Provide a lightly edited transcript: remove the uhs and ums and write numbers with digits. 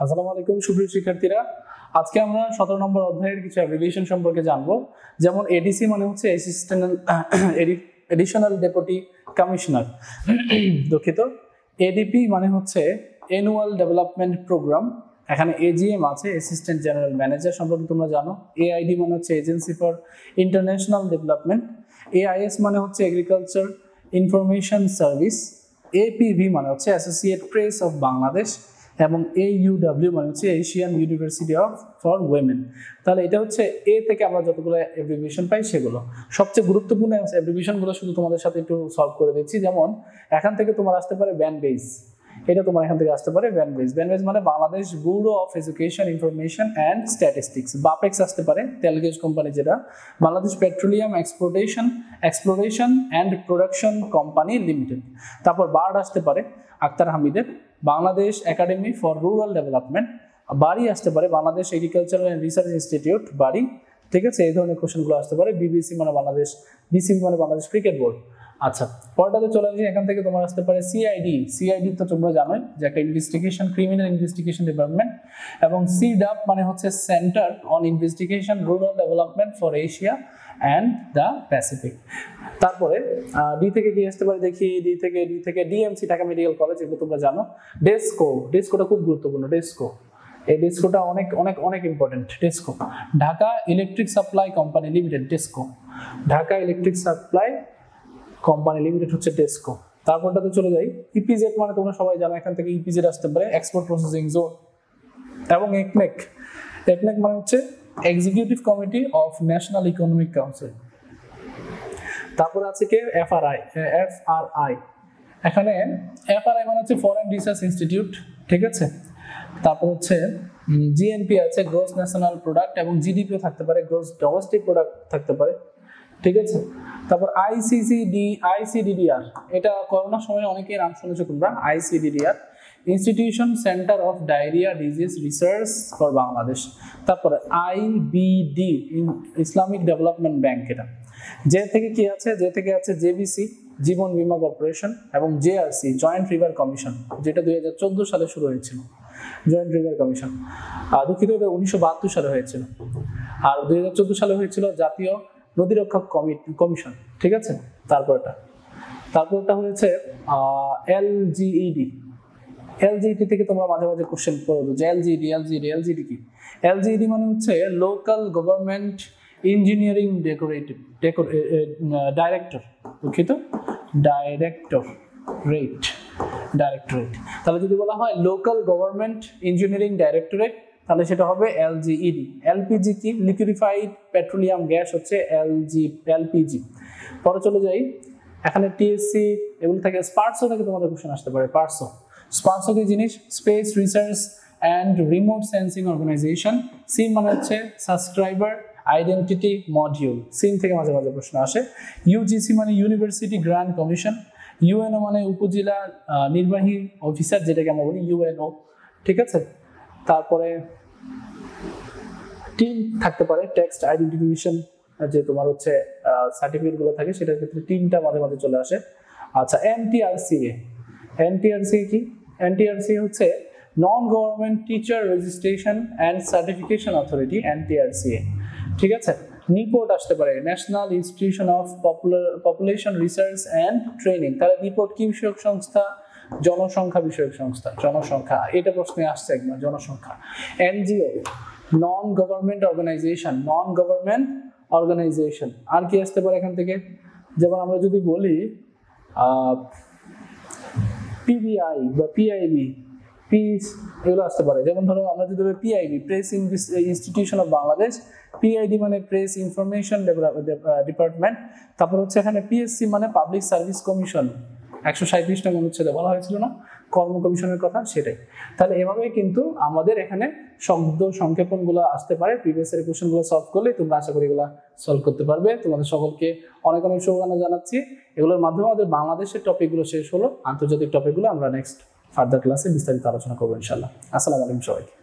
আসসালামু আলাইকুম সুপ্রিয় শিক্ষার্থীরা, আজকে আমরা 17 নম্বর অধ্যায়ের কিছু অ্যাব্রিভিয়েশন সম্পর্কে জানবো। যেমন এডিসি মানে হচ্ছে এডিশনাল ডেপুটি কমিশনার, দুঃখিত। এডিপি মানে হচ্ছে অ্যানুয়াল ডেভেলপমেন্ট প্রোগ্রাম। এখানে এজিএম আছে, অ্যাসিস্ট্যান্ট জেনারেল ম্যানেজার সম্পর্কে তোমরা জানো। এআইডি মানে হচ্ছে agency for international development. AIS মানে হচ্ছে এগ্রিকালচার ইনফরমেশন সার্ভিস। এপিভি মানে হচ্ছে অ্যাসোসিয়েট প্রেস অফ বাংলাদেশ এবং AUW মানে হচ্ছে Asian university of for women. তাহলে এটা হচ্ছে এ থেকে আমরা যতগুলো অ্যাব্রিভিয়েশন পাই সেগুলো। সবচেয়ে গুরুত্বপূর্ণ অ্যাব্রিভিয়েশনগুলো শুধু তোমাদের সাথে একটু সলভ করে দিচ্ছি। যেমন এখান থেকে তোমার আসতে পারে ব্যানবেজ, এটা তোমার এখান থেকে আসতে পারে ব্যানবেজ। ব্যানবেজ মানে Bangladesh bureau of education information and statistics. BAPEX আসতে পারে, তেলগেজ কোম্পানি যেটা। Bangladesh petroleum exploration and production company limited. তারপর বার্ড আসতে পারে আক্তার হামিদের, Bangladesh academy for rural development. BARI আসতে পারে Bangladesh agricultural and research institute BARI, ঠিক আছে। এই ধরনের কোশ্চেনগুলো আসতে পারে। বিবিসি মানে বাংলাদেশ, বিসিবি মানে বাংলাদেশ ক্রিকেট বোর্ড। আচ্ছা, পরটাতে চলে আসি। এখান থেকে তোমার আসতে পারে সিআইডি। সিআইডি তো তোমরা জানোই যে একটা ইনভেস্টিগেশন, ক্রিমিনাল ইনভেস্টিগেশন ডিপার্টমেন্ট। এবং সিডাপ মানে হচ্ছে centre on investigation rural development for Asia and the Pacific. তারপরে ডি থেকে কি আসতে পারে দেখি। ডি থেকে ডিএমসি, ঢাকা মেডিকেল কলেজ, এগুলো তোমরা জানো। ডেস্কোটা খুব গুরুত্বপূর্ণ। এই ডেস্কোটা অনেক অনেক অনেক important. DESCO Dhaka electric supply company limited. Dhaka electric supply company limited হচ্ছে ডেস্কো। তারপরটাতে চলে যাই। ইপিজেড মানে তোমরা সবাই জানো, এখান থেকে ইপিজেড আসতে পারে, এক্সপোর্ট প্রসেসিং জোন। এবং একনেক মানে হচ্ছে executive committee of national economic council. তারপর আছে কে এফআরআই। এখানে এফআরআই মানে হচ্ছে ফরেন রিসার্চ ইনস্টিটিউট, ঠিক আছে। তারপর হচ্ছে জিএনপি আছে, গ্রোস ন্যাশনাল প্রোডাক্ট, এবং জিডিপিও থাকতে পারে, গ্রোস ডোমেস্টিক প্রোডাক্ট থাকতে পারে, ঠিক আছে। তারপর আইসিডিডিআর, এটা করোনার সময় অনেকেই নাম শুনেছো তোমরা। ICDDR institution centre of diarrhoea disease research for Bangladesh. তারপরে আইবিডি ইসলামিক ডেভেলপমেন্ট ব্যাংক। এটা যে থেকে কি আছে, জেবিসি জীবন বীমা কর্পোরেশন, এবং জেআরসি জয়েন্ট রিভার কমিশন, যেটা 2014 সালে শুরু হয়েছিল। জয়েন্ট রিভার কমিশন, দুঃখিত, এটা 1972 সালে হয়েছিল। আর 2014 সালে হয়েছিল জাতীয় নদীরক্ষক কমিশন, ঠিক আছে। তারপরটা হয়েছে এলজিইডি থেকে তোমরা মাঝে মাঝে কোশ্চেন করো যে এলজিইডি কি। এলজিইডি মানে হচ্ছে লোকাল গভর্নমেন্ট ইঞ্জিনিয়ারিং ডাইরেক্টর, দুঃখিত, ডাইরেক্টরেট। তাহলে যদি বলা হয় লোকাল গভর্নমেন্ট ইঞ্জিনিয়ারিং ডাইরেক্টরেট, তাহলে সেটা হবে এলজিইডি। এলপিজি কি, লিকুইফাইড পেট্রোলিয়াম গ্যাস হচ্ছে এলপিজি। পরে চলে যাই। এখানে টিএসসি এগুলো থেকে, স্পার্সো থেকে তোমাদের কোশ্চেন আসতে পারে। স্পার্সো কি জিনিস? Space research and remote sensing organisation. SIM মানে হচ্ছে সাবস্ক্রাইবার আইডেন্টিটি মডিউল। সিম থেকে মাঝে মাঝে প্রশ্ন আসে। ইউজিসি মানে ইউনিভার্সিটি গ্র্যান্ড কমিশন। ইউএনও মানে উপজেলা নির্বাহী অফিসার, যেটাকে আমরা বলি ইউএনও, ঠিক আছে। তারপরে টিম থাকতে পারে, টেক্সট আইডেন্টিফিকেশন, যে তোমার হচ্ছে সার্টিফিকেট গুলো থাকে, সেটার ক্ষেত্রে টিমটা মাঝে মাঝে চলে আসে। আচ্ছা, এনটিআরসি কি? এনটিআরসি হচ্ছে non government teacher registration and certification authority, NTRCA, ঠিক আছে। নিপোর্ট আসতে পারে, national institution of population research and training. তাহলে নিপোর্ট কি বিষয়ক সংস্থা? জনসংখ্যা বিষয়ক সংস্থা। জনসংখ্যা, এটা প্রশ্নে আসছে একবার, জনসংখ্যা। NGO non government organisation. আর কি আসতে পারে এখান থেকে? যেমন আমরা যদি বলি পিবিআই বা পিআইবি, পিস, এগুলো আসতে পারে। যেমন ধরো আমরা যদি বলি PIB, press institution of Bangladesh. PID মানে প্রেস ইনফরমেশন ডিপার্টমেন্ট। তারপর হচ্ছে এখানে পিএসসি মানে পাবলিক সার্ভিস কমিশন, 137 নং অনুচ্ছেদে বলা হয়েছিল না কর্ম কমিশনের কথা, সেটাই। তাহলে এভাবেই কিন্তু আমাদের এখানে শব্দ সংক্ষেপণ গুলো আসতে পারে। প্রিভিয়াস এর কোশ্চেন গুলো সলভ করলে তোমরা আশা করি এগুলো সলভ করতে পারবে। তোমাদের সকলকে অনেক অনেক শুভকামনা জানাচ্ছি। এগুলোর মাধ্যমে আমাদের বাংলাদেশের টপিক গুলো শেষ হলো। আন্তর্জাতিক টপিক গুলো আমরা নেক্সট ফার্দার ক্লাসে বিস্তারিত আলোচনা করবো ইনশাআল্লাহ। আসসালামু আলাইকুম সবাইকে।